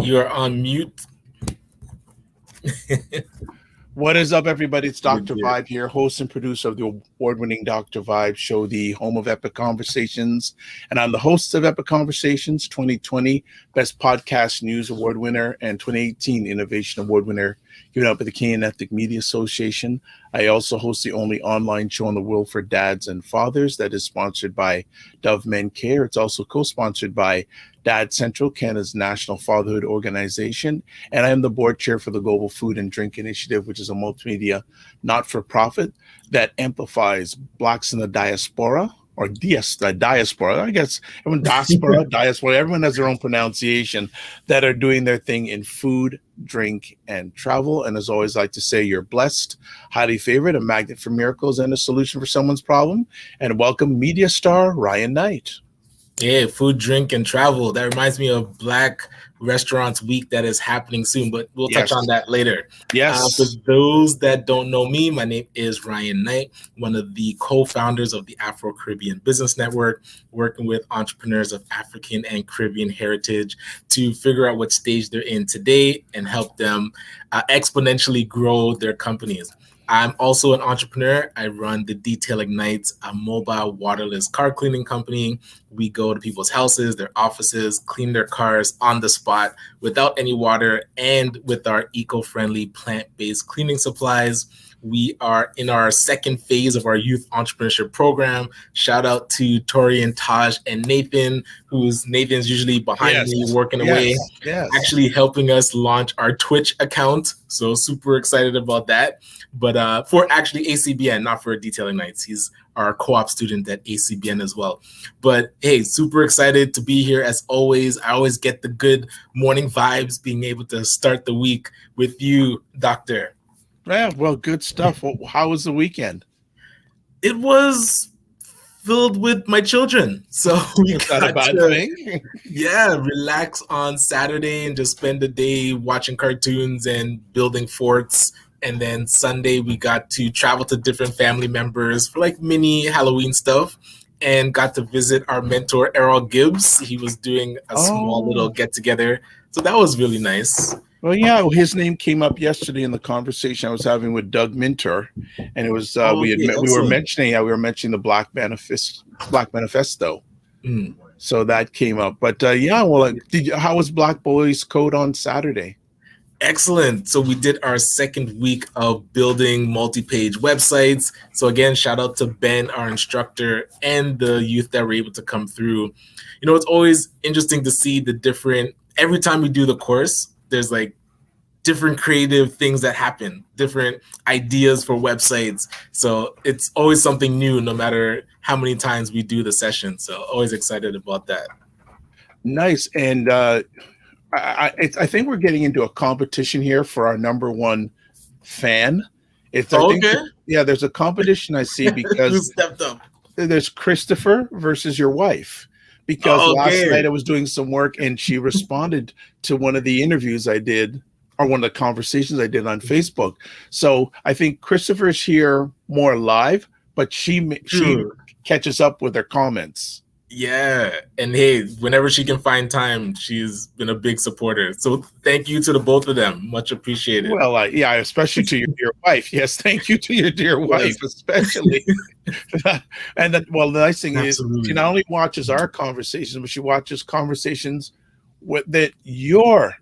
You are on mute. What is up, everybody? It's Dr. Vibe here, host and producer of the award-winning Dr. Vibe show, the home of Epic Conversations. And I'm the host of Epic Conversations 2020 Best Podcast News Award winner and 2018 Innovation Award winner, given out by the Canadian Ethnic Media Association. I also host the only online show in the world for dads and fathers that is sponsored by Dove Men Care. It's also co-sponsored by Dad Central, Canada's national fatherhood organization. And I am the board chair for the Global Food and Drink Initiative, which is a multimedia not-for-profit that amplifies Blacks in the diaspora, or diaspora, I guess. Everyone diaspora, everyone has their own pronunciation, that are doing their thing in food, drink, and travel. And as always, I like to say, you're blessed, highly favored, a magnet for miracles, and a solution for someone's problem. And welcome media star Ryan Knight. Yeah, food, drink, and travel. That reminds me of Black Restaurants Week that is happening soon, but we'll touch on that later. Yes. For those that don't know me, my name is Ryan Knight, one of the co-founders of the Afro-Caribbean Business Network, working with entrepreneurs of African and Caribbean heritage to figure out what stage they're in today and help them exponentially grow their companies. I'm also an entrepreneur. I run the Detail Ignites, a mobile waterless car cleaning company. We go to people's houses, their offices, clean their cars on the spot without any water and with our eco-friendly plant-based cleaning supplies. We are in our second phase of our youth entrepreneurship program. Shout out to Tori and Taj and Nathan, Nathan's usually behind me working away, actually helping us launch our Twitch account. So super excited about that. But for actually ACBN, not for Detailing Nights. He's our co-op student at ACBN as well. But hey, super excited to be here as always. I always get the good morning vibes being able to start the week with you, Doctor. Yeah, well, good stuff. Well, how was the weekend? It was filled with my children. So we got a bad thing. Yeah, relax on Saturday and just spend the day watching cartoons and building forts. And then Sunday, we got to travel to different family members for like mini Halloween stuff and got to visit our mentor, Errol Gibbs. He was doing a small little get together. So that was really nice. Well, yeah, his name came up yesterday in the conversation I was having with Doug Minter, and it was we were mentioning the Black Manifesto. So that came up. But how was Black Boys Code on Saturday? Excellent. So we did our second week of building multi-page websites. So again, shout out to Ben, our instructor, and the youth that were able to come through. You know, it's always interesting to see every time we do the course, there's like different creative things that happen, different ideas for websites. So it's always something new, no matter how many times we do the session. So always excited about that. Nice. And I think we're getting into a competition here for our number one fan. There's a competition I see because who stepped up? There's Christopher versus your wife. Because last night I was doing some work and she responded to one of the interviews I did, or one of the conversations I did on Facebook. So I think Christopher is here more live, but she catches up with her comments. Yeah. And hey, whenever she can find time, she's been a big supporter. So thank you to the both of them. Much appreciated. Well, especially to your dear wife. Yes, thank you to your dear wife, especially. And then, the nice thing is she not only watches our conversations, but she watches conversations that you're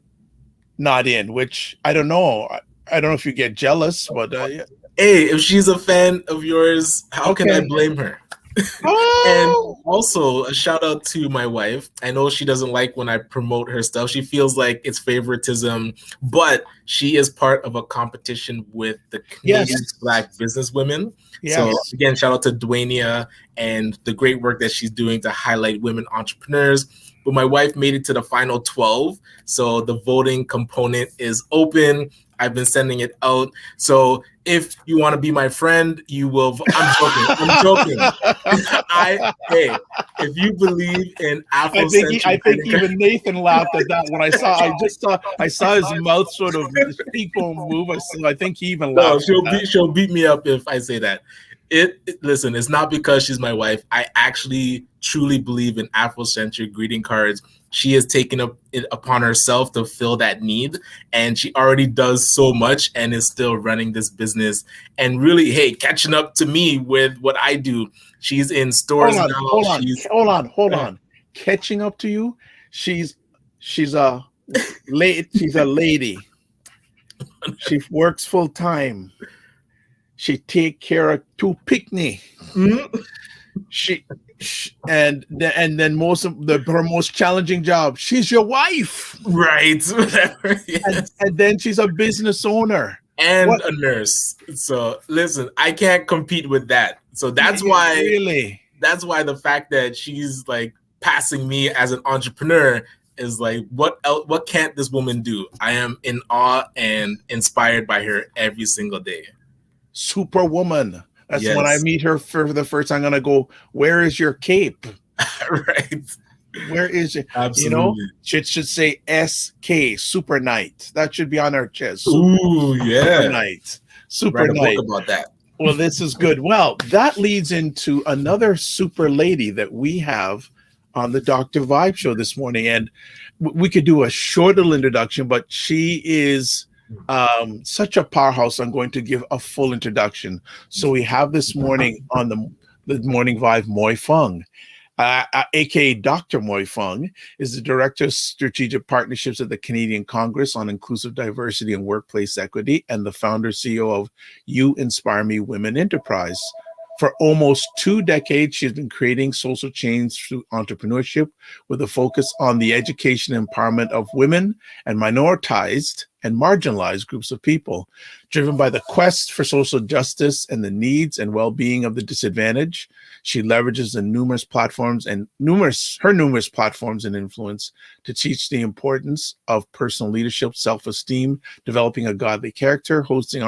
not in, which I don't know. I don't know if you get jealous, but hey, if she's a fan of yours, how can I blame her? And also a shout out to my wife. I know she doesn't like when I promote her stuff. She feels like it's favoritism, but she is part of a competition with the Canadian Black businesswomen. So again, shout out to Dwaynia and the great work that she's doing to highlight women entrepreneurs. But my wife made it to the final 12. So the voting component is open. I've been sending it out. So if you want to be my friend, you will. I'm joking. Hey, if you believe in Afrocentric, I think even Nathan laughed at that when I saw his mouth sort of people move. I think he even laughed. She'll beat me up if I say that. Listen, it's not because she's my wife. I actually truly believe in Afrocentric greeting cards. She has taken it upon herself to fill that need, and she already does so much and is still running this business and really, hey, catching up to me with what I do. She's in stores now. Hold on. Catching up to you. She's a she's a lady. She works full time. She take care of 2 picnic. Mm-hmm. And then her most challenging job. She's your wife, right? Yes. And then she's a business owner and a nurse. So listen, I can't compete with that. So that's why that's why the fact that she's like passing me as an entrepreneur is like, what can't this woman do? I am in awe and inspired by her every single day. Superwoman. That's when I meet her for the first time. I'm gonna go, where is your cape? Right. Where is it? Absolutely. It should say SK, Super Knight. That should be on our chest. Ooh, yeah. Super Knight. Write a book about that. Well, this is good. Well, that leads into another super lady that we have on the Dr. Vibe show this morning. And we could do a short little introduction, but she is such a powerhouse. I'm going to give a full introduction. So we have this morning on the Morning Vibe, Moy Fung. aka Dr. Moy Fung, is the Director of Strategic Partnerships at the Canadian Congress on Inclusive Diversity and Workplace Equity and the founder CEO of You Inspire Me Women Enterprise. For almost 2 decades, she's been creating social change through entrepreneurship with a focus on the education and empowerment of women and minoritized and marginalized groups of people. Driven by the quest for social justice and the needs and well-being of the disadvantaged, she leverages her numerous platforms and influence to teach the importance of personal leadership, self-esteem, developing a godly character, honing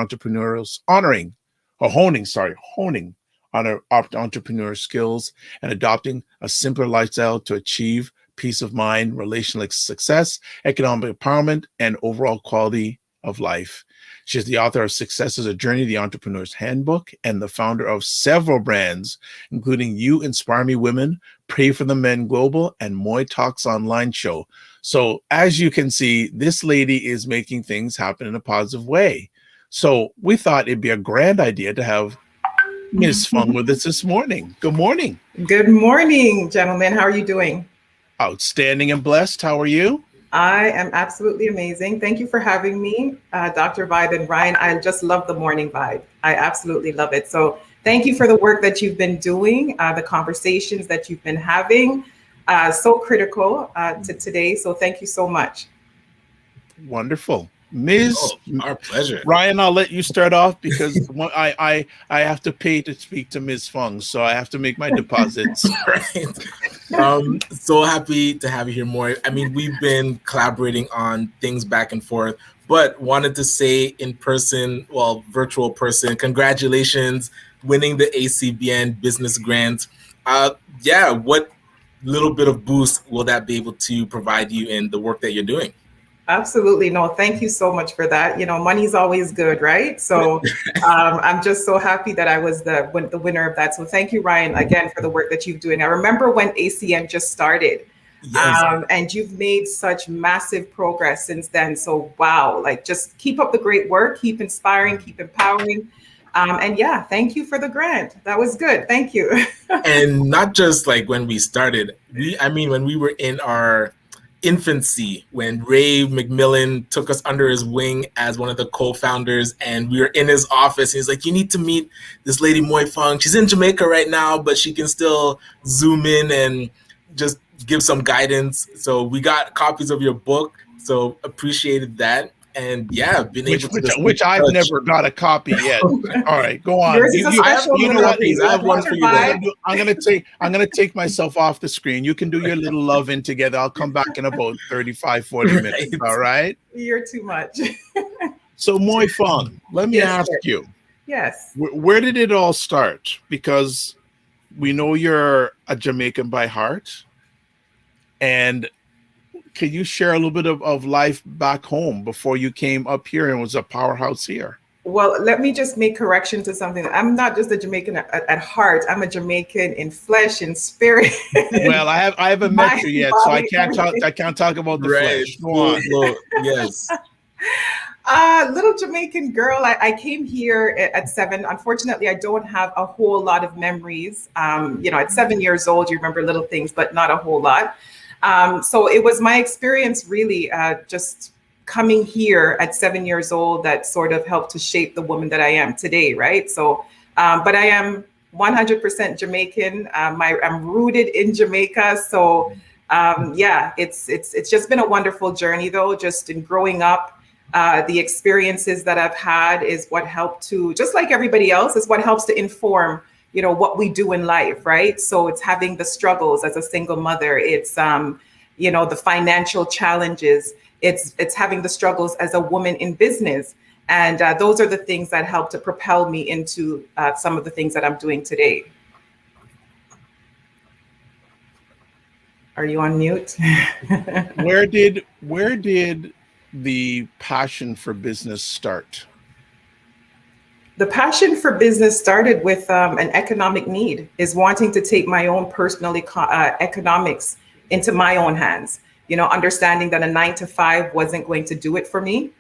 on our entrepreneur skills, and adopting a simpler lifestyle to achieve peace of mind, relational success, economic empowerment, and overall quality of life. She's the author of Success is a Journey, The Entrepreneur's Handbook, and the founder of several brands, including You Inspire Me Women, Pray for the Men Global, and Moy Talks Online Show. So as you can see, this lady is making things happen in a positive way. So we thought it'd be a grand idea to have Ms. Fung with us this morning. Good morning. Good morning, gentlemen. How are you doing? Outstanding and blessed. How are you? I am absolutely amazing. Thank you for having me, Dr. Vibe and Ryan. I just love the morning vibe. I absolutely love it. So thank you for the work that you've been doing, the conversations that you've been having. So critical to today. So thank you so much. Wonderful. Ms. Our pleasure. Ryan, I'll let you start off because I have to pay to speak to Ms. Fung, so I have to make my deposits. Right. So happy to have you here, Moy. I mean, we've been collaborating on things back and forth, but wanted to say in person, well, virtual person, congratulations winning the ACBN business grant. What little bit of boost will that be able to provide you in the work that you're doing? Absolutely. No, thank you so much for that. You know, money's always good, right? So I'm just so happy that I was the winner of that. So thank you, Ryan, again, for the work that you're doing. I remember when ACM just started. Yes. And you've made such massive progress since then. So, wow, like just keep up the great work, keep inspiring, keep empowering. And yeah, thank you for the grant. That was good. Thank you. And not just like when we started, when we were in our infancy, when Ray McMillan took us under his wing as one of the co-founders, and we were in his office. He's like, you need to meet this lady, Moy Fung. She's in Jamaica right now, but she can still zoom in and just give some guidance. So we got copies of your book. So appreciated that. And yeah, been able to which I've never got a copy yet. All right, go on. I have one for you. I'm gonna take myself off the screen. You can do your little loving together. I'll come back in about 35, 40 minutes. All right. You're too much. So Moy Fung, let me ask you. Yes. Where did it all start? Because we know you're a Jamaican by heart, and can you share a little bit of life back home before you came up here and was a powerhouse here? Well, let me just make correction to something. I'm not just a Jamaican at heart. I'm a Jamaican in flesh and spirit. Well, I haven't met Mind, you yet, so body, everything. I can't talk about the Right. flesh. Go on. Yes. Little Jamaican girl. I came here at 7. Unfortunately, I don't have a whole lot of memories. At 7 years old, you remember little things, but not a whole lot. So it was my experience really just coming here at 7 years old that sort of helped to shape the woman that I am today, right? So, but I am 100% Jamaican. I'm rooted in Jamaica. So, yeah, it's just been a wonderful journey, though, just in growing up. The experiences that I've had is what helped to, just like everybody else, is what helps to inform, what we do in life, right? So it's having the struggles as a single mother. It's, the financial challenges. It's having the struggles as a woman in business. And those are the things that help to propel me into some of the things that I'm doing today. Are you on mute? Where did the passion for business start? The passion for business started with an economic need, is wanting to take my own personal economics into my own hands, understanding that a 9 to 5 wasn't going to do it for me.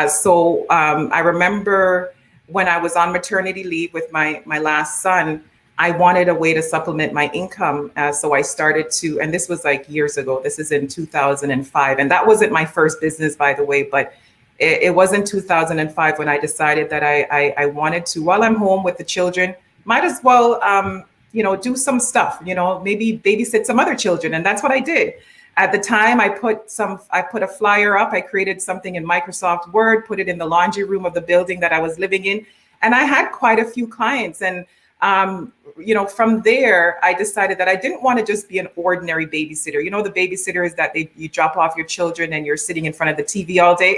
So I remember when I was on maternity leave with my last son, I wanted a way to supplement my income. So I started to, and this was like years ago, this is in 2005. And that wasn't my first business, by the way, but it was in 2005 when I decided that I wanted to, while I'm home with the children, might as well, do some stuff, maybe babysit some other children. And that's what I did. At the time, I put a flyer up. I created something in Microsoft Word, put it in the laundry room of the building that I was living in. And I had quite a few clients. And from there, I decided that I didn't want to just be an ordinary babysitter. The babysitter is that you drop off your children and you're sitting in front of the TV all day.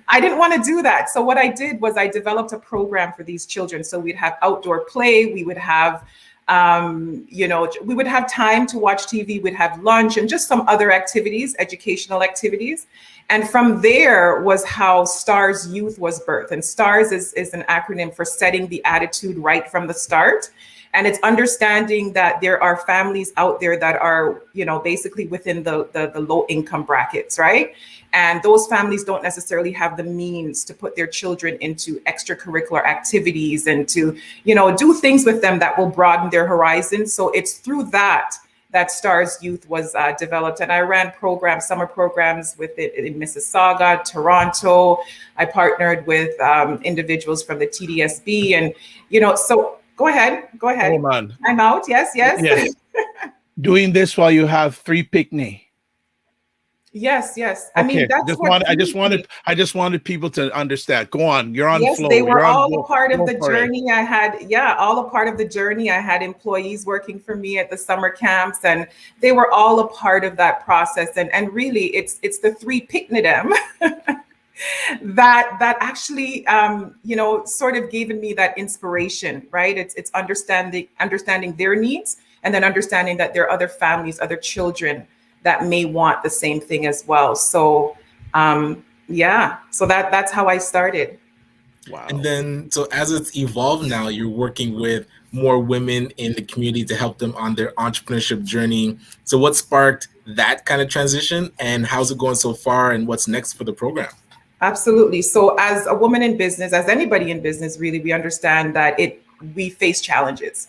I didn't want to do that. So what I did was I developed a program for these children. So we'd have outdoor play. We would have, we would have time to watch TV. We'd have lunch and just some other activities, educational activities. And from there was how STARS Youth was birthed. And STARS is an acronym for setting the attitude right from the start. And it's understanding that there are families out there that are, basically within the low income brackets, right? And those families don't necessarily have the means to put their children into extracurricular activities and to, do things with them that will broaden their horizons. So it's through that STARS Youth was developed. And I ran summer programs with it in Mississauga, Toronto. I partnered with individuals from the TDSB. And, so go ahead. Hold on. I'm out. Yes. Yes. Doing this while you have 3 picnic. Yes. Okay. I mean, I just wanted people to understand. Go on. You're on yes, flow. they were You're on all a part of go the for it. journey. I had, all a part of the journey. I had employees working for me at the summer camps, and they were all a part of that process. And really, it's the 3 picnic that actually, sort of given me that inspiration, right? It's understanding their needs, and then understanding that there are other families, other children that may want the same thing as well. So, so that's how I started. Wow. And then, so as it's evolved now, you're working with more women in the community to help them on their entrepreneurship journey. So what sparked that kind of transition, and how's it going so far, and what's next for the program? Absolutely. So as a woman in business, as anybody in business, really, we understand that we face challenges.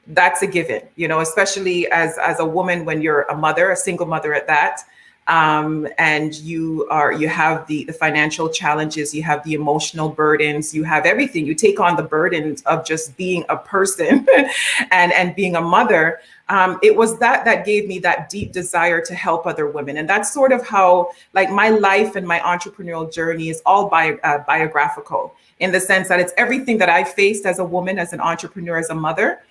That's a given, especially as a woman, when you're a mother, a single mother at that. And you have the financial challenges, you have the emotional burdens, you have everything. You take on the burdens of just being a person and being a mother. It was that gave me that deep desire to help other women. And that's sort of how, like, my life and my entrepreneurial journey is all biographical, in the sense that it's everything that I faced as a woman, as an entrepreneur, as a mother.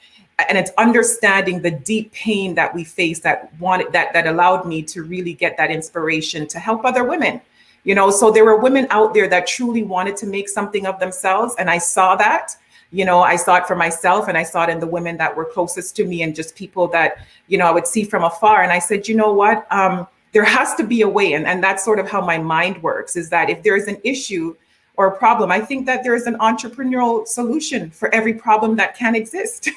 And it's understanding the deep pain that we face that allowed me to really get that inspiration to help other women. So there were women out there that truly wanted to make something of themselves. And I saw that, I saw it for myself, and I saw it in the women that were closest to me, and just people that, I would see from afar. And I said, you know what, there has to be a way. And that's sort of how my mind works, is that if there is an issue, or problem. I think that there is an entrepreneurial solution for every problem that can exist.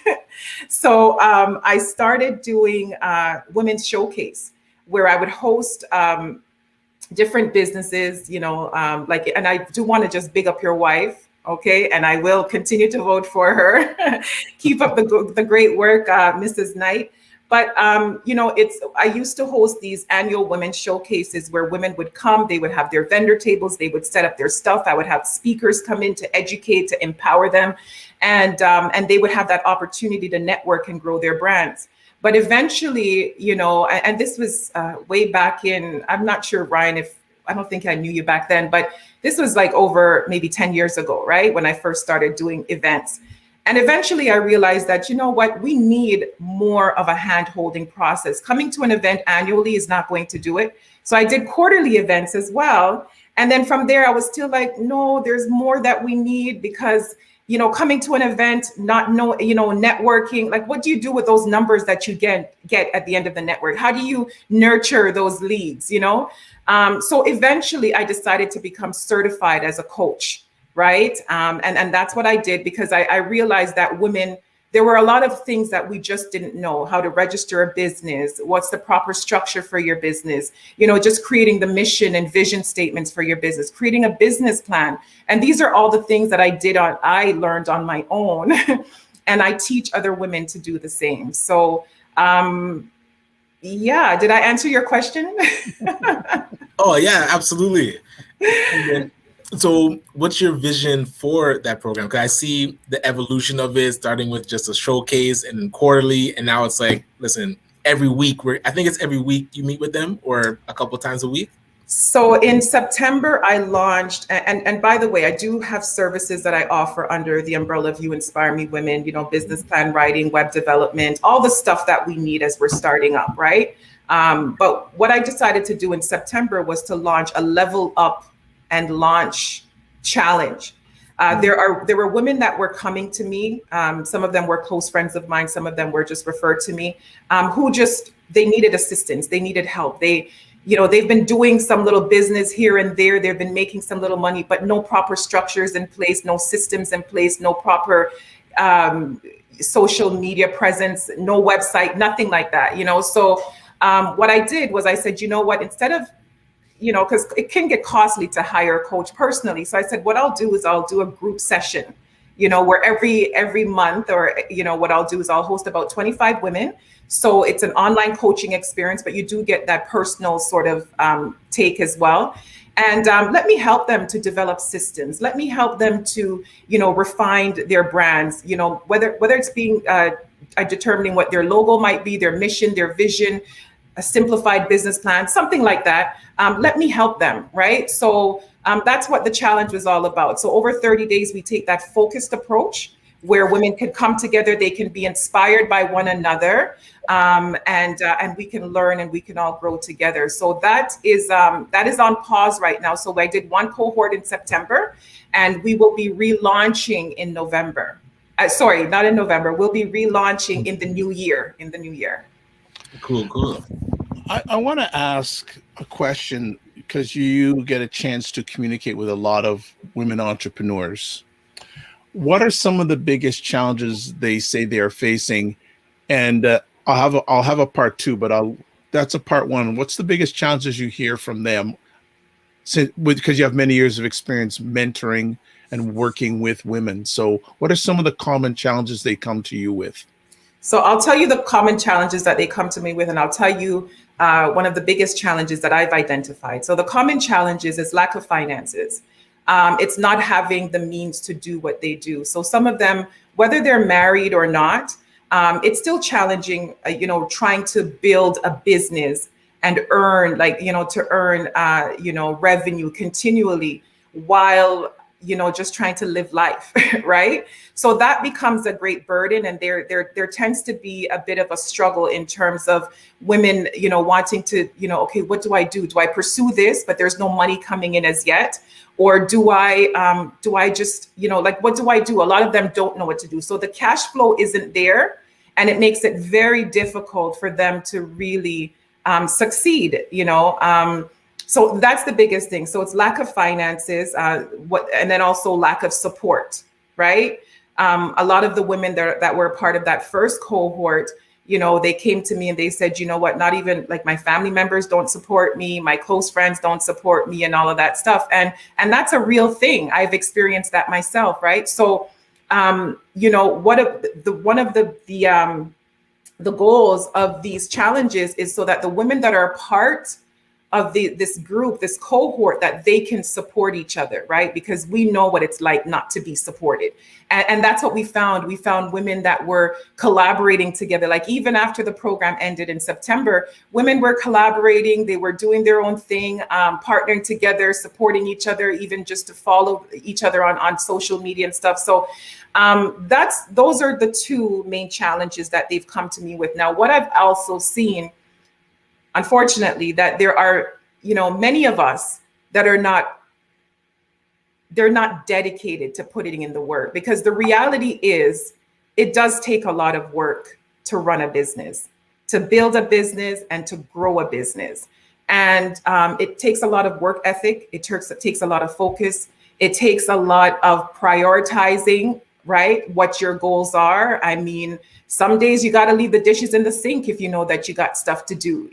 So I started doing women's showcase, where I would host different businesses, like, and I do want to just big up your wife. Okay. And I will continue to vote for her. Keep up the great work, Mrs. Knight. But, I used to host these annual women's showcases where women would come, they would have their vendor tables, they would set up their stuff. I would have speakers come in to educate, to empower them. And they would have that opportunity to network and grow their brands. But eventually, and this was way back in, I'm not sure, Ryan, I don't think I knew you back then, but this was like over maybe 10 years ago, right? When I first started doing events. And eventually I realized that, we need more of a hand-holding process. Coming to an event annually is not going to do it. So I did quarterly events as well. And then from there, I was still like, no, there's more that we need, because coming to an event, networking, like, what do you do with those numbers that you get at the end of the network? How do you nurture those leads, So eventually I decided to become certified as a coach, right? And that's what I did, because I realized that there were a lot of things that we just didn't know: how to register a business, what's the proper structure for your business, just creating the mission and vision statements for your business, creating a business plan. And these are all the things that I learned on my own. And I teach other women to do the same. So, yeah, did I answer your question? Oh, yeah, absolutely. So what's your vision for that program? Because I see the evolution of it, starting with just a showcase and then quarterly. And now it's like, listen, every week, I think it's every week you meet with them, or a couple of times a week. So in September, I launched, and by the way, I do have services that I offer under the umbrella of You Inspire Me Women, business plan writing, web development, all the stuff that we need as we're starting up, right? But what I decided to do in September was to launch a level up and launch challenge. There were women that were coming to me. Some of them were close friends of mine. Some of them were just referred to me, they needed assistance. They needed help. They've been doing some little business here and there. They've been making some little money, but no proper structures in place, no systems in place, no proper social media presence, no website, nothing like that. So what I did was I said, instead of, because it can get costly to hire a coach personally. So I said, what I'll do is I'll do a group session, where every month, or, what I'll do is I'll host about 25 women. So it's an online coaching experience, but you do get that personal sort of take as well. And let me help them to develop systems. Let me help them to, refine their brands, whether it's being determining what their logo might be, their mission, their vision, a simplified business plan, something like that. Let me help them, right? So that's what the challenge was all about. So over 30 days, we take that focused approach where women can come together, they can be inspired by one another, and we can learn and we can all grow together. So that is on pause right now. So I did one cohort in September, and we will be relaunching in November. Sorry, not in November. We'll be relaunching in the new year. Cool. I want to ask a question, because you get a chance to communicate with a lot of women entrepreneurs. What are some of the biggest challenges they say they are facing? And I'll have a part two, but that's a part one. What's the biggest challenges you hear from them? Because you have many years of experience mentoring and working with women. So what are some of the common challenges they come to you with? So I'll tell you the common challenges that they come to me with, and I'll tell you one of the biggest challenges that I've identified. So the common challenges is lack of finances. It's not having the means to do what they do. So some of them, whether they're married or not, it's still challenging, trying to build a business and earn, revenue continually while, just trying to live life, right? So that becomes a great burden. And there tends to be a bit of a struggle in terms of women, wanting to, okay, what do I do? Do I pursue this, but there's no money coming in as yet? Or do I just, what do I do? A lot of them don't know what to do. So the cash flow isn't there, and it makes it very difficult for them to really succeed, So that's the biggest thing. So it's lack of finances, and then also lack of support, right? A lot of the women that were part of that first cohort, they came to me and they said, you know what, not even like my family members don't support me, my close friends don't support me, and all of that stuff. And that's a real thing. I've experienced that myself, right? So, one of the goals of these challenges is so that the women that are part of this group, this cohort, that they can support each other, right? Because we know what it's like not to be supported. And that's what we found. We found women that were collaborating together. Like even after the program ended in September, women were collaborating, they were doing their own thing, partnering together, supporting each other, even just to follow each other on social media and stuff. So those are the two main challenges that they've come to me with. Now, what I've also seen, unfortunately, that there are, many of us that they're not dedicated to putting in the work, because the reality is it does take a lot of work to run a business, to build a business and to grow a business. And it takes a lot of work ethic. It takes a lot of focus. It takes a lot of prioritizing, right? What your goals are. I mean, some days you got to leave the dishes in the sink if you know that you got stuff to do,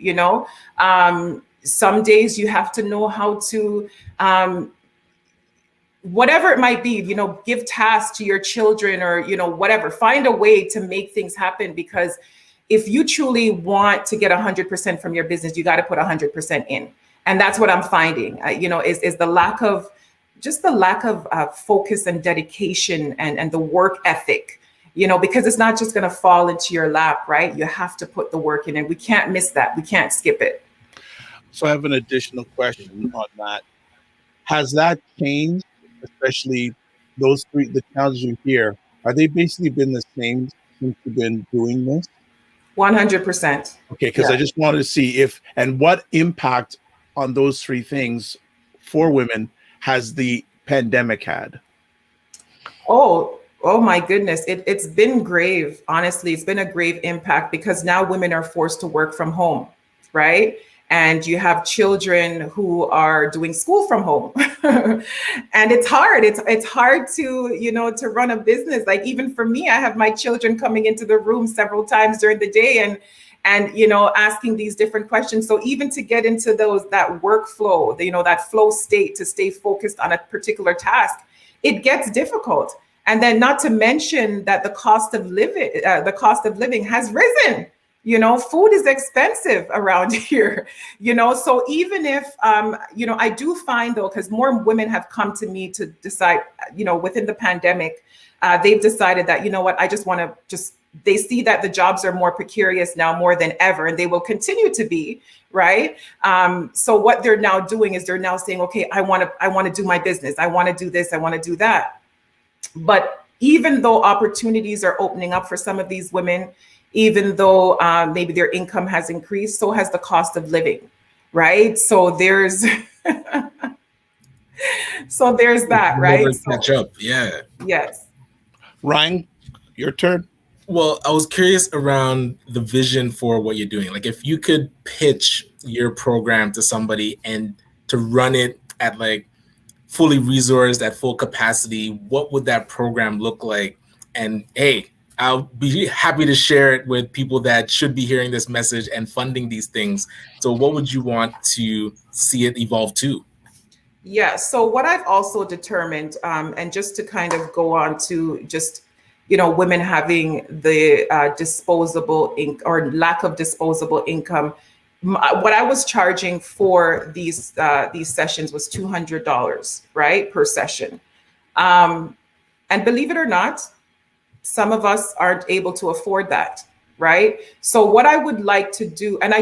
some days you have to know how to, whatever it might be, give tasks to your children, or, whatever, find a way to make things happen. Because if you truly want to get 100% from your business, you got to put 100% in. And that's what I'm finding, is the lack of focus and dedication and the work ethic, because it's not just going to fall into your lap, right? You have to put the work in, and we can't miss that. We can't skip it. So I have an additional question on that. Has that changed, especially the challenges you hear, are they basically been the same since you've been doing this? 100%. Okay, because I just wanted to see what impact on those three things for women has the pandemic had? Oh my goodness. It's been grave. Honestly, it's been a grave impact, because now women are forced to work from home, right? And you have children who are doing school from home. And it's hard. It's hard to, to run a business. Like even for me, I have my children coming into the room several times during the day and asking these different questions. So even to get into that workflow, that flow state, to stay focused on a particular task, it gets difficult. And then not to mention that the cost of living has risen. Food is expensive around here, so even if, I do find though, because more women have come to me to decide, within the pandemic, they've decided that, I just want to they see that the jobs are more precarious now more than ever, and they will continue to be, right? So what they're now doing is they're now saying, okay, I want to do my business. I want to do this. I want to do that. But even though opportunities are opening up for some of these women, even though maybe their income has increased, so has the cost of living, right? So there's that, right? Catch up, yeah. Yes. Ryan, your turn. Well, I was curious around the vision for what you're doing. Like if you could pitch your program to somebody and to run it at like fully resourced at full capacity, what would that program look like? And hey, I'll be happy to share it with people that should be hearing this message and funding these things. So what would you want to see it evolve to? Yeah, so what I've also determined, and just to kind of go on to just, women having the disposable or lack of disposable income, what I was charging for these sessions was $200, right, per session. And believe it or not, some of us aren't able to afford that, right? So what I would like to do, and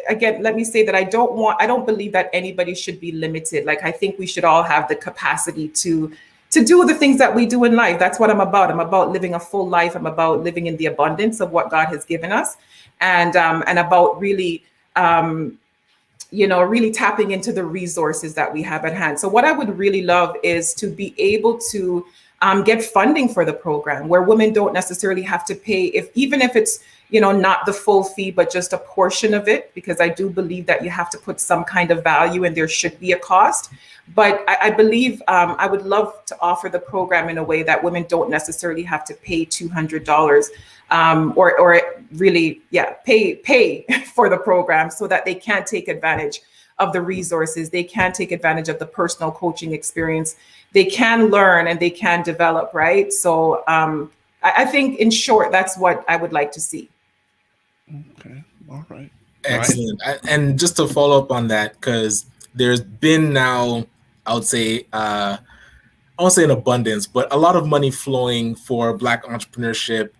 again, let me say that I don't believe that anybody should be limited. Like, I think we should all have the capacity to do the things that we do in life. That's what I'm about. I'm about living a full life. I'm about living in the abundance of what God has given us, and about really, really tapping into the resources that we have at hand. So what I would really love is to be able to get funding for the program, where women don't necessarily have to pay, even if it's, not the full fee, but just a portion of it, because I do believe that you have to put some kind of value and there should be a cost. But I believe I would love to offer the program in a way that women don't necessarily have to pay $200 or really, pay for the program, so that they can take advantage of the resources. They can take advantage of the personal coaching experience. They can learn and they can develop, right? So I think, in short, that's what I would like to see. Okay, all right. Excellent. And just to follow up on that, because there's been now, I would say, I won't say an abundance, but a lot of money flowing for Black entrepreneurship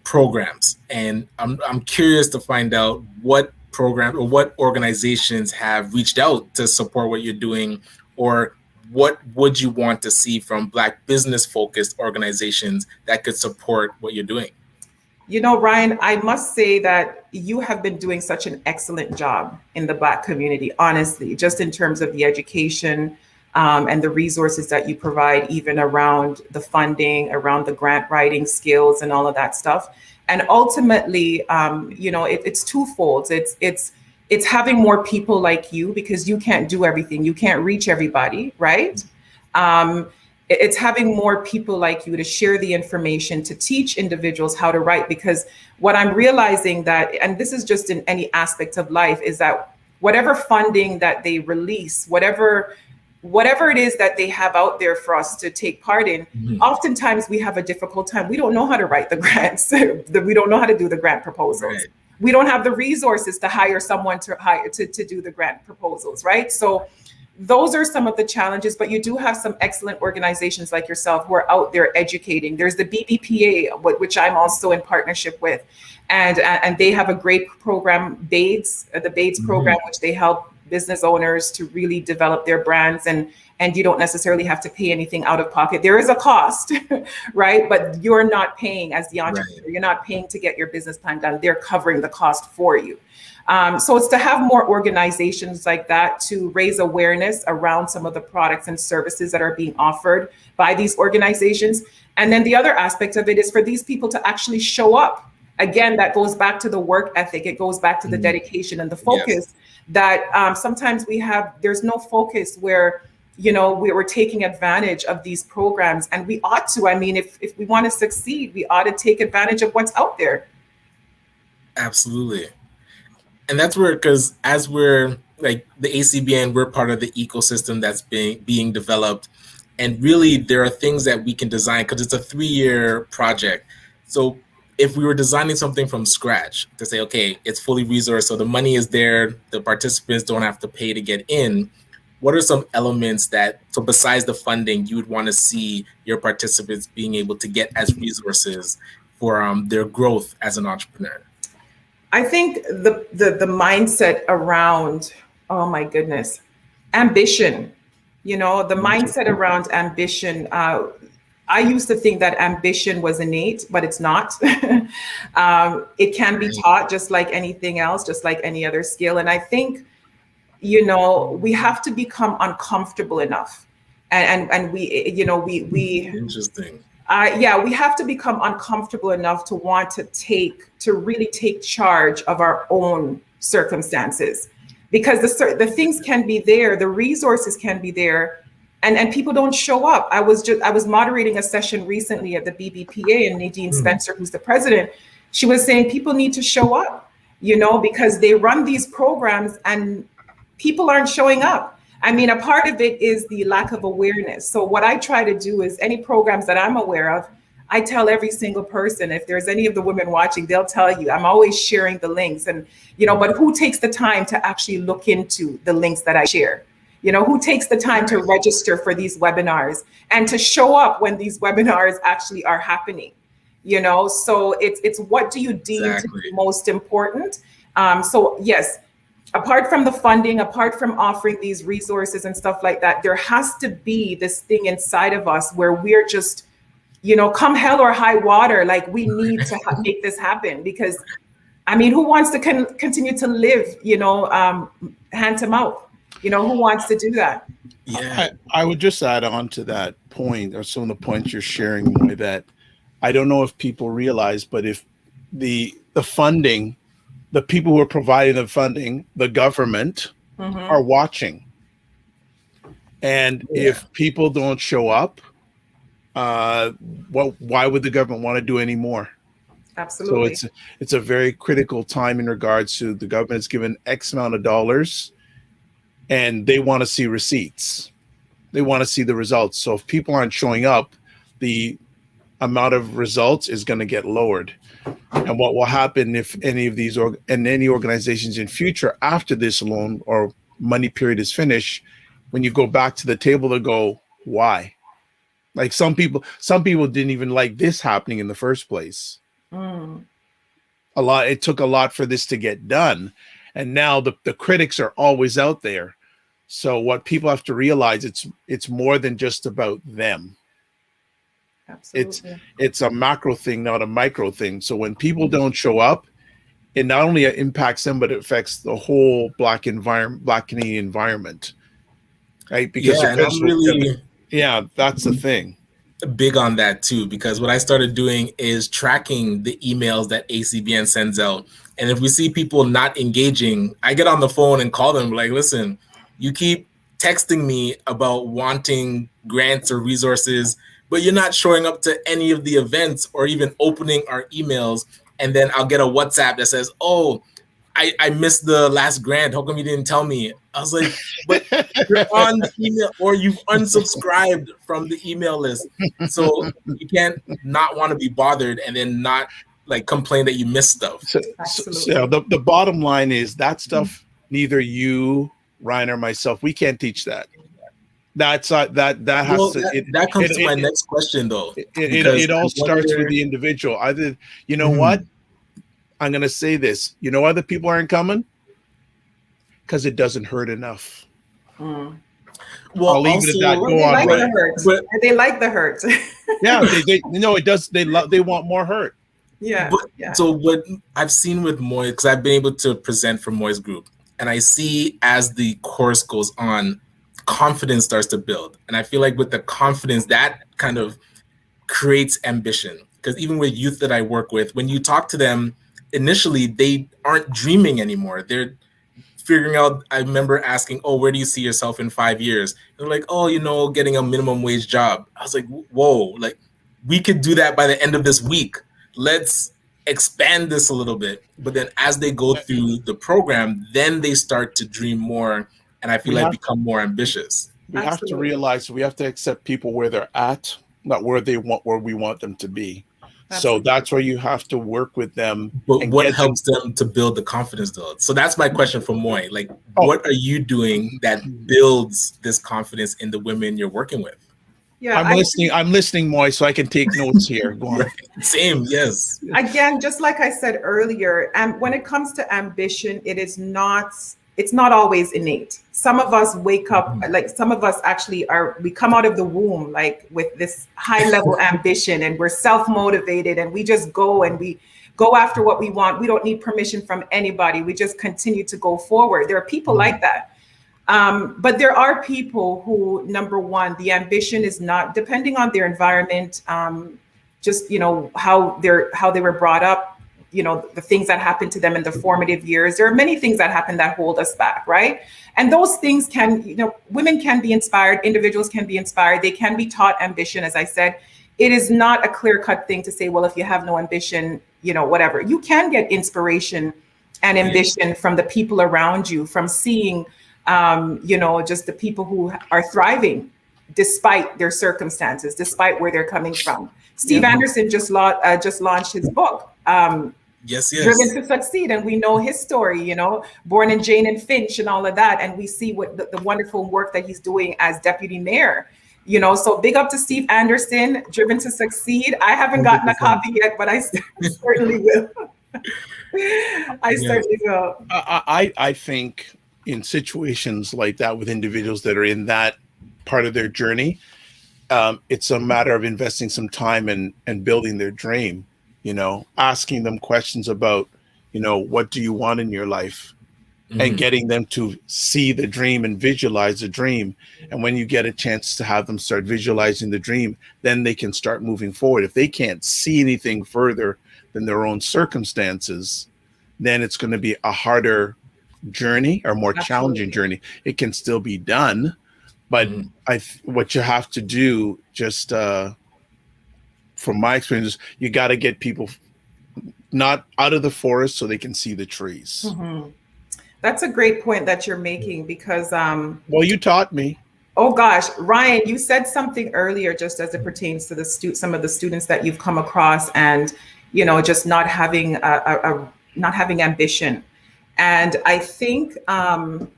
programs. And I'm curious to find out what program or what organizations have reached out to support what you're doing, or what would you want to see from Black business focused organizations that could support what you're doing? Ryan, I must say that you have been doing such an excellent job in the Black community, honestly, just in terms of the education and the resources that you provide, even around the funding, around the grant writing skills and all of that stuff. And ultimately, it's twofold. It's having more people like you, because you can't do everything. You can't reach everybody, right? It's having more people like you to share the information, to teach individuals how to write. Because what I'm realizing that, and this is just in any aspect of life, is that whatever funding that they release, whatever it is that they have out there for us to take part in, oftentimes we have a difficult time. We don't know how to write the grants. We don't know how to do the grant proposals. Right. We don't have the resources to hire someone to do the grant proposals, right? So those are some of the challenges, but you do have some excellent organizations like yourself who are out there educating. There's the BBPA, which I'm also in partnership with, and they have a great program, the BAIDS program, which they help business owners to really develop their brands, and you don't necessarily have to pay anything out of pocket. There is a cost, right? But you're not paying as the entrepreneur. Right. You're not paying to get your business plan done. They're covering the cost for you. So it's to have more organizations like that to raise awareness around some of the products and services that are being offered by these organizations. And then the other aspect of it is for these people to actually show up. Again, that goes back to the work ethic. It goes back to the dedication and the focus that sometimes there's no focus where, we're taking advantage of these programs, and we ought to. I mean, if we want to succeed, we ought to take advantage of what's out there. Absolutely. And that's where, because as we're like the ACBN, we're part of the ecosystem that's being developed. And really, there are things that we can design, because it's a 3-year project. So if we were designing something from scratch to say, okay, it's fully resourced, so the money is there, the participants don't have to pay to get in, what are some elements so besides the funding, you would want to see your participants being able to get as resources for their growth as an entrepreneur? I think the mindset around, oh my goodness, ambition, the mindset around ambition. I used to think that ambition was innate, but it's not. It can be taught just like anything else, just like any other skill. And I think, we have to become uncomfortable enough. And we Interesting. We have to become uncomfortable enough to want to really take charge of our own circumstances, because the things can be there, the resources can be there, and people don't show up. I was moderating a session recently at the BBPA, and Nadine Spencer, who's the president, she was saying people need to show up, because they run these programs and people aren't showing up. I mean, a part of it is the lack of awareness. So what I try to do is any programs that I'm aware of, I tell every single person. If there's any of the women watching, they'll tell you. I'm always sharing the links, and but who takes the time to actually look into the links that I share? Who takes the time to register for these webinars and to show up when these webinars actually are happening? So it's what do you deem to be most important? So yes. Apart from the funding, apart from offering these resources and stuff like that, there has to be this thing inside of us where we're just, come hell or high water, like we need to make this happen. Because, I mean, who wants to continue to live, hand to mouth? Who wants to do that? Yeah. I would just add on to that point, or some of the points you're sharing, Moy, that I don't know if people realize, but if the funding, the people who are providing the funding, the government, are watching. And if people don't show up, why would the government want to do any more? Absolutely. So it's a very critical time in regards to the government's given X amount of dollars, and they want to see receipts. They want to see the results. So if people aren't showing up, the amount of results is going to get lowered. And what will happen if any of these any organizations in future after this loan or money period is finished, when you go back to the table to go, why? Like some people didn't even like this happening in the first place. It took a lot for this to get done. And now the critics are always out there. So what people have to realize, it's more than just about them. Absolutely. It's a macro thing, not a micro thing. So when people don't show up, it not only impacts them, but it affects the whole Black Canadian environment, right? Because that's the thing. Big on that too, because what I started doing is tracking the emails that ACBN sends out. And if we see people not engaging, I get on the phone and call them like, listen, you keep texting me about wanting grants or resources, but you're not showing up to any of the events or even opening our emails. And then I'll get a WhatsApp that says, oh, I missed the last grant. How come you didn't tell me? I was like, but you're on the email, or you've unsubscribed from the email list. So you can't not want to be bothered and then not like complain that you missed stuff. So the bottom line is that stuff, neither you, Ryan, or myself, we can't teach that. That comes to my next question though. It all starts with the individual. Either, you know what? I'm going to say this. You know why the people aren't coming? Because it doesn't hurt enough. Well, I'll leave it at that. Go on, right? They like the hurt. Yeah, it does. They want more hurt. Yeah. So what I've seen with Moy, because I've been able to present for Moy's group, and I see as the course goes on, confidence starts to build. And I feel like with the confidence, that kind of creates ambition. Because even with youth that I work with, when you talk to them, initially they aren't dreaming anymore. They're figuring out. I remember asking, oh, where do you see yourself in 5 years? They're like, oh, getting a minimum wage job. I was like, whoa, like we could do that by the end of this week. Let's expand this a little bit. But then as they go through the program, then they start to dream more, and I feel like become more ambitious. We have to realize we have to accept people where they're at, not where we want them to be. So that's where you have to work with them. But what helps them to build the confidence though? So that's my question for Moy. Like, what are you doing that builds this confidence in the women you're working with? Yeah, I'm listening, Moy, so I can take notes here. Go on. Right. Same, yes. Again, just like I said earlier, when it comes to ambition, it's not always innate. Some of us wake up, like some of us actually we come out of the womb like with this high level ambition, and we're self-motivated, and we just go and we go after what we want. We don't need permission from anybody. We just continue to go forward. There are people like that. But there are people who, number one, the ambition is not, depending on their environment, just, how they were brought up, the things that happened to them in the formative years. There are many things that happen that hold us back, right? And those things women can be inspired, individuals can be inspired, they can be taught ambition. As I said, it is not a clear-cut thing to say, well, if you have no ambition, whatever. You can get inspiration and ambition from the people around you, from seeing, just the people who are thriving despite their circumstances, despite where they're coming from. Steve Anderson just launched his book, Yes. Driven to Succeed. And we know his story, born in Jane and Finch and all of that. And we see what the wonderful work that he's doing as deputy mayor, so big up to Steve Anderson, Driven to Succeed. I haven't gotten a copy yet, but I certainly will. Certainly will. I think in situations like that with individuals that are in that part of their journey, it's a matter of investing some time and building their dream, asking them questions about, what do you want in your life? and getting them to see the dream and visualize the dream. And when you get a chance to have them start visualizing the dream, then they can start moving forward. If they can't see anything further than their own circumstances, then it's going to be a harder journey or more challenging journey. It can still be done, but what you have to do, just from my experience, you got to get people not out of the forest so they can see the trees. That's a great point that you're making, because well, you taught me. Oh gosh, Ryan, you said something earlier just as it pertains to some of the students that you've come across, and just not having not having ambition. And I think one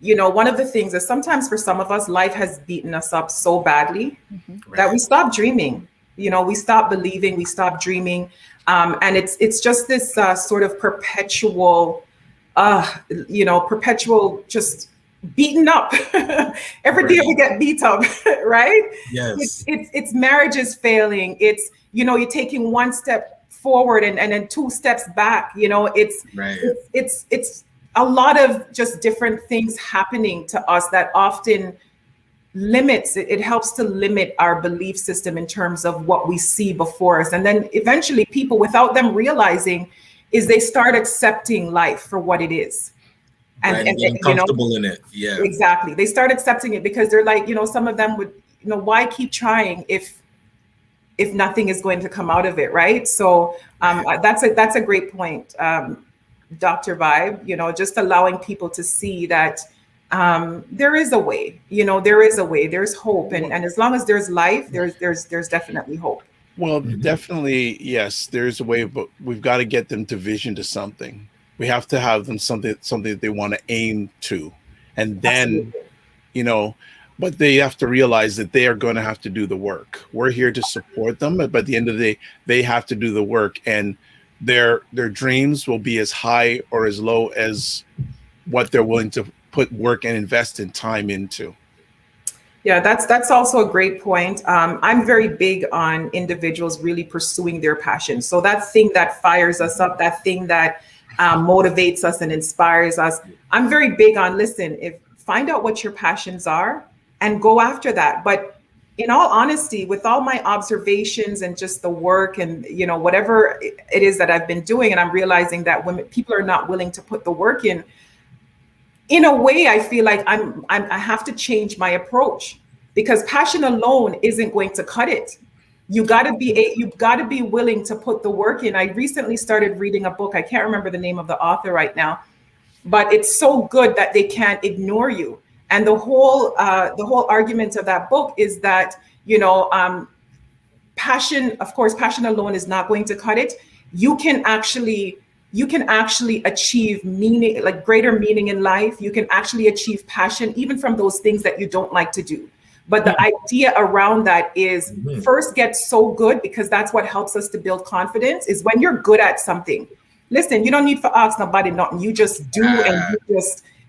of the things is sometimes for some of us, life has beaten us up so badly that we stop dreaming. We stop believing, we stop dreaming, and it's just this sort of perpetual just beaten up. Every day we get beat up, right? Yes. It's marriages failing. It's, you're taking one step forward and then two steps back. It's a lot of just different things happening to us that often it helps to limit our belief system in terms of what we see before us. And then eventually people, without them realizing, is they start accepting life for what it is. And getting comfortable in it. Yeah, exactly. They start accepting it because they're like, some of them would, why keep trying if nothing is going to come out of it, right? So that's a great point, Dr. Vibe. Just allowing people to see that there is a way. There is a way. There's hope, and as long as there's life, there's definitely hope. Well, definitely, yes, there's a way, but we've got to get them to vision to something. We have to have them something that they want to aim to. And then, but they have to realize that they are going to have to do the work. We're here to support them, but at the end of the day, they have to do the work, and their dreams will be as high or as low as what they're willing to put work and invest in time into. Yeah, that's also a great point. I'm very big on individuals really pursuing their passion. So that thing that fires us up, that thing that motivates us and inspires us. I'm very big on, find out what your passions are and go after that. But in all honesty, with all my observations and just the work and, whatever it is that I've been doing, and I'm realizing that when people are not willing to put the work in a way, I feel like I have to change my approach, because passion alone isn't going to cut it. You've got to be willing to put the work in. I recently started reading a book. I can't remember the name of the author right now, but it's so good that they can't ignore you. And the whole argument of that book is that, passion, of course, passion alone is not going to cut it. You can actually achieve meaning, like greater meaning in life. You can actually achieve passion, even from those things that you don't like to do. But the idea around that is first get so good, because that's what helps us to build confidence, is when you're good at something. Listen, you don't need to ask nobody nothing. You just do, and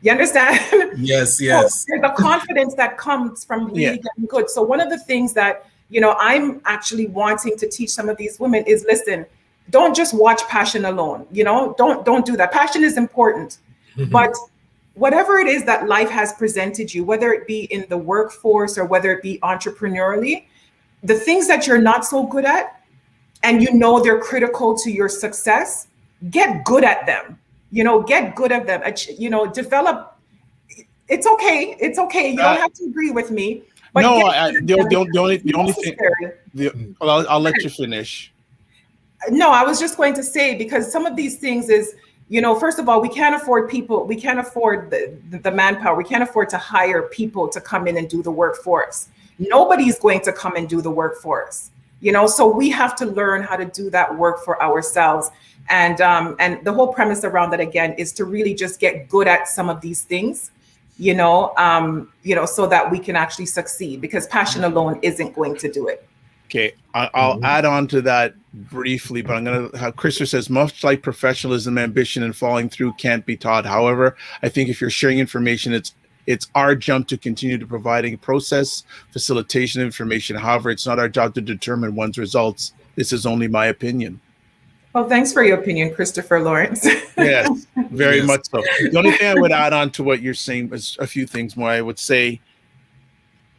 you understand? Yes. So there's the confidence that comes from really getting good. So one of the things that, I'm actually wanting to teach some of these women is, listen, don't just watch passion alone. Don't do that. Passion is important, but whatever it is that life has presented you, whether it be in the workforce or whether it be entrepreneurially, the things that you're not so good at, and they're critical to your success, get good at them. Get good at them. Develop. It's okay. You don't have to agree with me. But no, the only thing. I'll let you finish. No, I was just going to say, because some of these things is, first of all, we can't afford people. We can't afford the manpower. We can't afford to hire people to come in and do the work for us. Nobody's going to come and do the work for us. So we have to learn how to do that work for ourselves. And the whole premise around that, again, is to really just get good at some of these things, so that we can actually succeed, because passion alone isn't going to do it. Okay, I'll add on to that briefly, but I'm going to have Krista says, much like professionalism, ambition, and following through can't be taught. However, I think if you're sharing information, it's our job to continue to providing process, facilitation information. However, it's not our job to determine one's results. This is only my opinion. Well, thanks for your opinion, Christopher Lawrence. Yes, very Yes. much so. The only thing I would add on to what you're saying is a few things more. I would say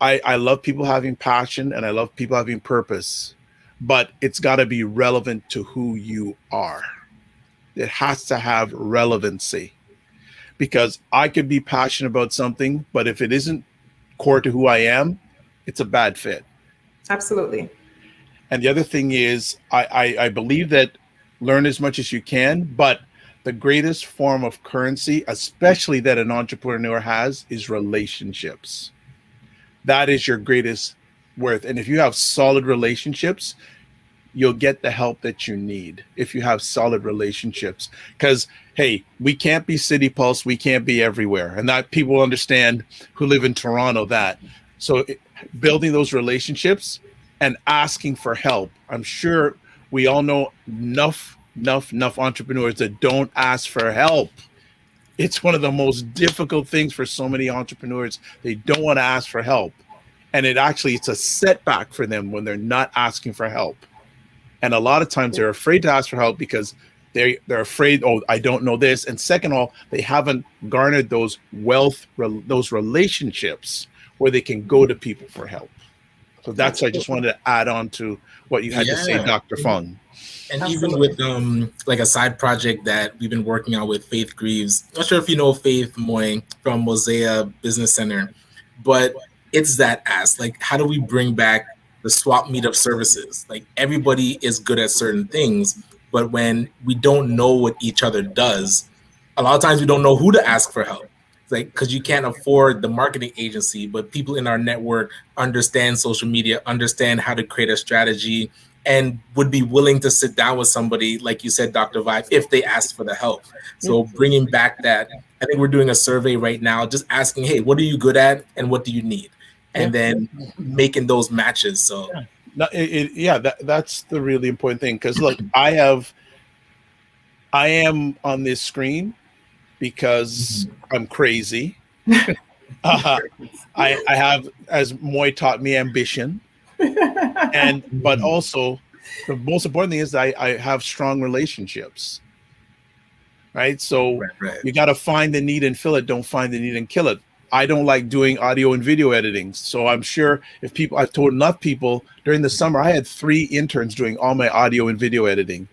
I love people having passion and I love people having purpose, but it's got to be relevant to who you are. It has to have relevancy, because I could be passionate about something, but if it isn't core to who I am, it's a bad fit. Absolutely. And the other thing is, I believe that learn as much as you can, but the greatest form of currency, especially that an entrepreneur has, is relationships. That is your greatest worth. And if you have solid relationships, you'll get the help that you need if you have solid relationships. Because, hey, we can't be City Pulse, we can't be everywhere. And that people understand who live in Toronto that. So building those relationships and asking for help. I'm sure we all know enough entrepreneurs that don't ask for help. It's one of the most difficult things for so many entrepreneurs. They don't want to ask for help. And it's a setback for them when they're not asking for help. And a lot of times they're afraid to ask for help because they're afraid, oh, I don't know this. And second of all, they haven't garnered those those relationships where they can go to people for help. So that's, I just wanted to add on to what you had to say, Dr. Fung. And Absolutely. even with like a side project that we've been working on with Faith Greaves. Not sure if you know Faith Moy from Mosaic Business Center, but it's that ask, like, how do we bring back the swap meet of services? Like, everybody is good at certain things, but when we don't know what each other does, a lot of times we don't know who to ask for help. It's like, because you can't afford the marketing agency, but people in our network understand social media, understand how to create a strategy, and would be willing to sit down with somebody, like you said, Dr. Vibe, if they asked for the help. So bringing back that, I think we're doing a survey right now, just asking, hey, what are you good at and what do you need? And then making those matches. So that's the really important thing. Because look, I am on this screen because I'm crazy. I have, as Moy taught me, ambition. But also the most important thing is I have strong relationships, right? So you got to find the need and fill it. Don't find the need and kill it. I don't like doing audio and video editing. So I'm sure I've told enough people during the summer, I had 3 interns doing all my audio and video editing.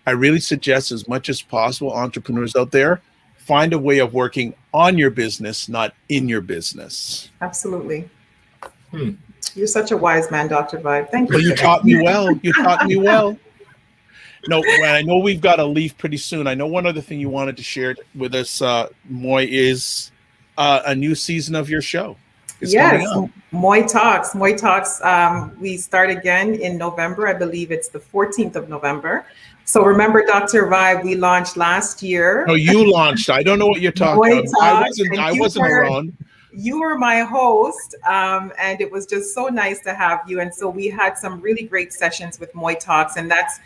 I really suggest, as much as possible, entrepreneurs out there, find a way of working on your business, not in your business. Absolutely. You're such a wise man, Dr. Vibe. Thank you. Well, you taught me well. You taught me well. No, I know we've got to leave pretty soon. I know one other thing you wanted to share with us, Moy, is a new season of your show. Yes, Moy Talks. Moy Talks. We start again in November. I believe it's the 14th of November. So remember, Dr. Vibe, we launched last year. No, you launched. I don't know what you're talking about. I wasn't around. You were my host, and it was just so nice to have you. And so we had some really great sessions with Moy Talks, and that's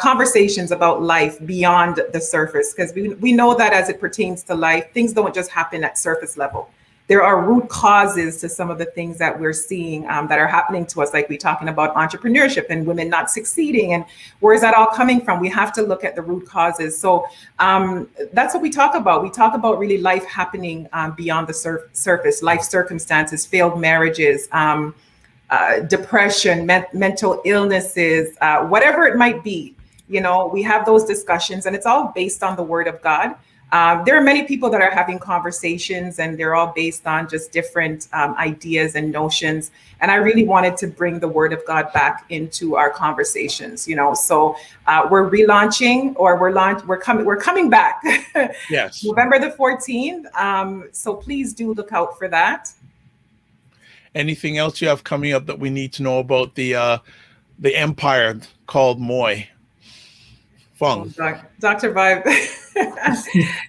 conversations about life beyond the surface, because we know that as it pertains to life, things don't just happen at surface level. There are root causes to some of the things that we're seeing that are happening to us, like we're talking about entrepreneurship and women not succeeding. And where is that all coming from? We have to look at the root causes. So that's what we talk about. We talk about really life happening beyond the surface, life circumstances, failed marriages, depression, mental illnesses, whatever it might be. You know, we have those discussions, and it's all based on the Word of God. There are many people that are having conversations, and they're all based on just different ideas and notions. And I really wanted to bring the Word of God back into our conversations, you know. So we're relaunching, or we're coming back. Yes. November the 14th. So please do look out for that. Anything else you have coming up that we need to know about the empire called Moy Fung? Oh, Dr. Vibe.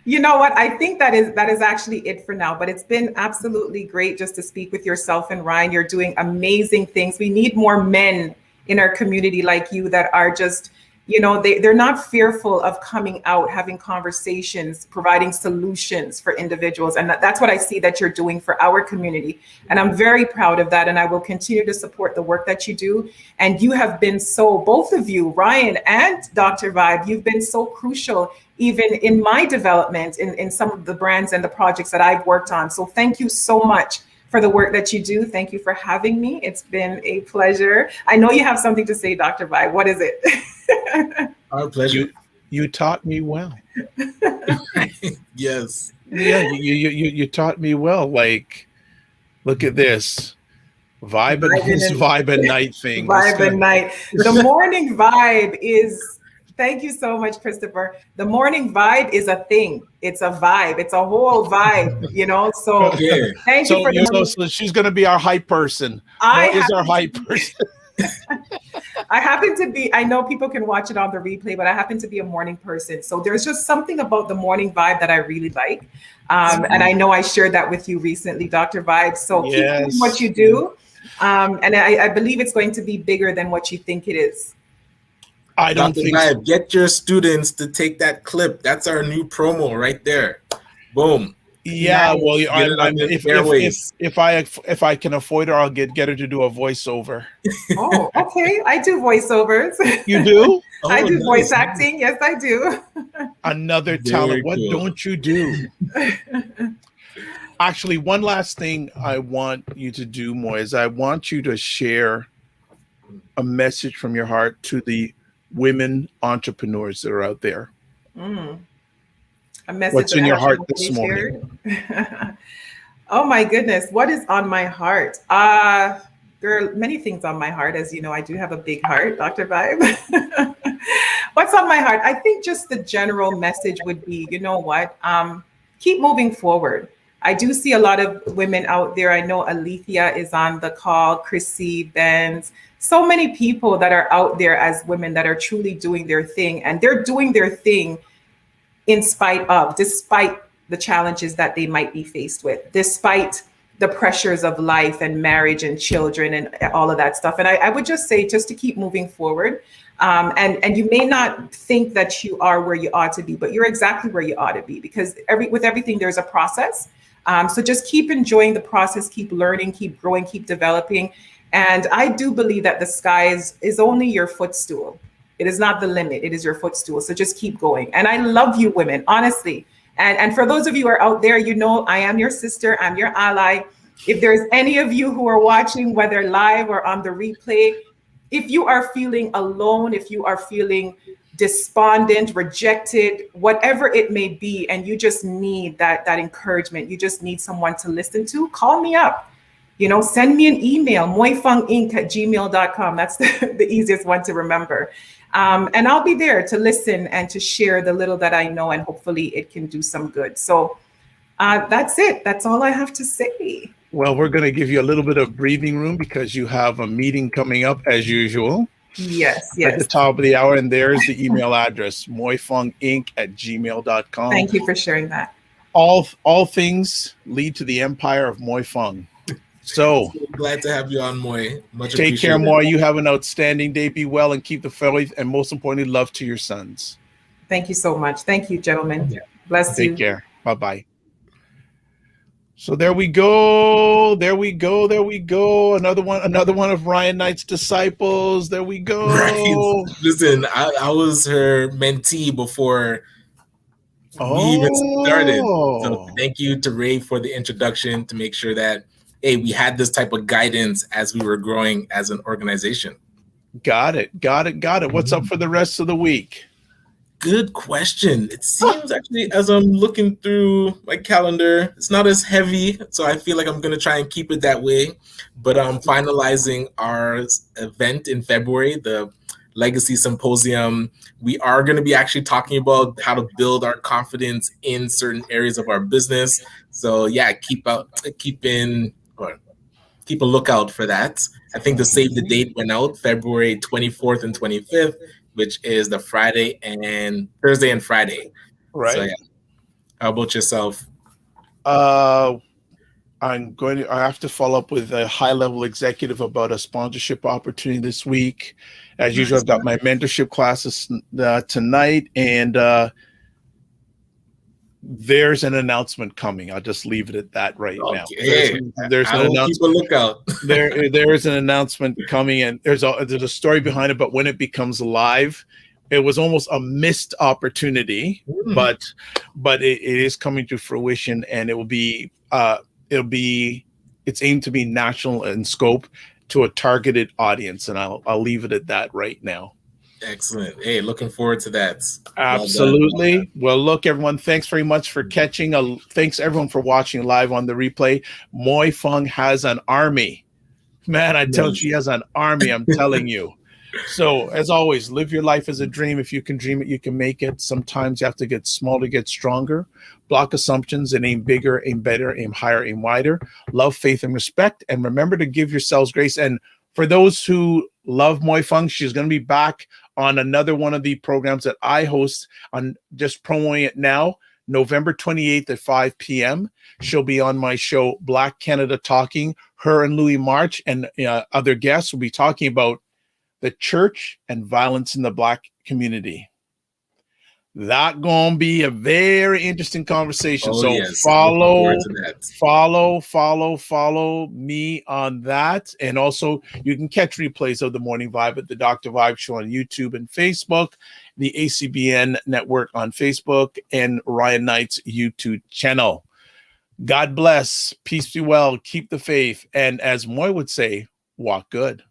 You know what? I think that is actually it for now, but it's been absolutely great just to speak with yourself and Ryan. You're doing amazing things. We need more men in our community like you that are just You know, they're not fearful of coming out, having conversations, providing solutions for individuals. And that's what I see that you're doing for our community. And I'm very proud of that. And I will continue to support the work that you do. And you have been so, both of you, Ryan and Dr. Vibe, you've been so crucial even in my development in some of the brands and the projects that I've worked on. So thank you so much for the work that you do. Thank you for having me. It's been a pleasure. I know you have something to say, Dr. Vibe. What is it? Our pleasure. You taught me well. Yes. Yeah, you taught me well. Like, look at this. Vibe and night thing. Vibe and night. The morning vibe is, thank you so much, Christopher. The morning vibe is a thing. It's a vibe. It's a whole vibe, you know? So thank you for so she's going to be our hype person. Our hype person. I happen to be, I know people can watch it on the replay, but I happen to be a morning person. So there's just something about the morning vibe that I really like. And I know I shared that with you recently, Dr. Vibe. So keep doing what you do. And I believe it's going to be bigger than what you think it is. I don't think so. Get your students to take that clip. That's our new promo right there. Boom. Yeah, nice. Well, if I can afford her, I'll get her to do a voiceover. Oh, okay. I do voiceovers. You do? I do voice acting. Yes, I do. Another talent. What don't you do? Actually, one last thing I want you to do, Moy, is I want you to share a message from your heart to the women entrepreneurs that are out there. A message. What's in your heart this morning? Oh my goodness, what is on my heart? There are many things on my heart. As you know, I do have a big heart, Dr. Vibe. What's on my heart? I think just the general message would be, you know what? Keep moving forward. I do see a lot of women out there. I know Alethea is on the call, Chrissy, Benz, so many people that are out there as women that are truly doing their thing, and they're doing their thing despite the challenges that they might be faced with, despite the pressures of life and marriage and children and all of that stuff. And I would just say, just to keep moving forward. And you may not think that you are where you ought to be, but you're exactly where you ought to be, because with everything, there's a process. So just keep enjoying the process, keep learning, keep growing, keep developing. And I do believe that the sky is only your footstool. It is not the limit. It is your footstool. So just keep going. And I love you women, honestly. And for those of you who are out there, you know, I am your sister. I'm your ally. If there's any of you who are watching, whether live or on the replay, if you are feeling alone, if you are feeling despondent, rejected, whatever it may be, and you just need that encouragement, you just need someone to listen to, call me up. You know, send me an email, moyfunginc@gmail.com. That's the easiest one to remember. And I'll be there to listen and to share the little that I know, and hopefully it can do some good. So that's it. That's all I have to say. Well, we're going to give you a little bit of breathing room because you have a meeting coming up as usual. Yes. At the top of the hour. And there's the email address, moyfunginc@gmail.com. Thank you for sharing that. All things lead to the empire of Moy Fung. So glad to have you on, Moy. Much take care, Moy. You have an outstanding day. Be well and keep the faith, and most importantly, love to your sons. Thank you so much. Thank you, gentlemen. Yeah. Bless you. Take care. Bye-bye. So there we go. There we go. Another one of Ryan Knight's disciples. There we go. Right. Listen, I was her mentee before we even started. So thank you to Ray for the introduction, to make sure that, hey, we had this type of guidance as we were growing as an organization. Got it. What's up for the rest of the week? Good question. It seems actually, as I'm looking through my calendar, it's not as heavy, so I feel like I'm going to try and keep it that way. But I'm finalizing our event in February, the Legacy Symposium. We are going to be actually talking about how to build our confidence in certain areas of our business. So yeah, keep a lookout for that. I think the save the date went out February 24th and 25th, which is the Thursday and Friday. Right. So yeah. How about yourself? I have to follow up with a high-level executive about a sponsorship opportunity this week. As usual, I've got my mentorship classes tonight, and there's an announcement coming. I'll just leave it at that right now. There's an announcement. Keep a lookout. there is an announcement coming, and there's a story behind it. But when it becomes live, it was almost a missed opportunity, but it is coming to fruition, and it will be it's aimed to be national in scope to a targeted audience, and I'll leave it at that right now. Excellent. Hey, looking forward to that. Absolutely. Well, look, everyone, thanks very much for catching. Thanks everyone for watching live on the replay. Moy Fung has an army. Man, I tell you, she has an army, I'm telling you. So, as always, live your life as a dream. If you can dream it, you can make it. Sometimes you have to get small to get stronger. Block assumptions and aim bigger, aim better, aim higher, aim wider. Love, faith, and respect. And remember to give yourselves grace. And for those who love Moy Fung, she's going to be back on another one of the programs that I host. On just promoting it now, November 28th at 5 p.m. She'll be on my show, Black Canada Talking. Her and Louis March and other guests will be talking about the church and violence in the Black community. That gonna be a very interesting conversation. Follow me on that. And also you can catch replays of the Morning Vibe at the Dr. Vibe Show on YouTube and Facebook, the ACBN Network on Facebook, and Ryan Knight's YouTube channel. God bless. Peace be well. Keep the faith. And as Moy would say, walk good.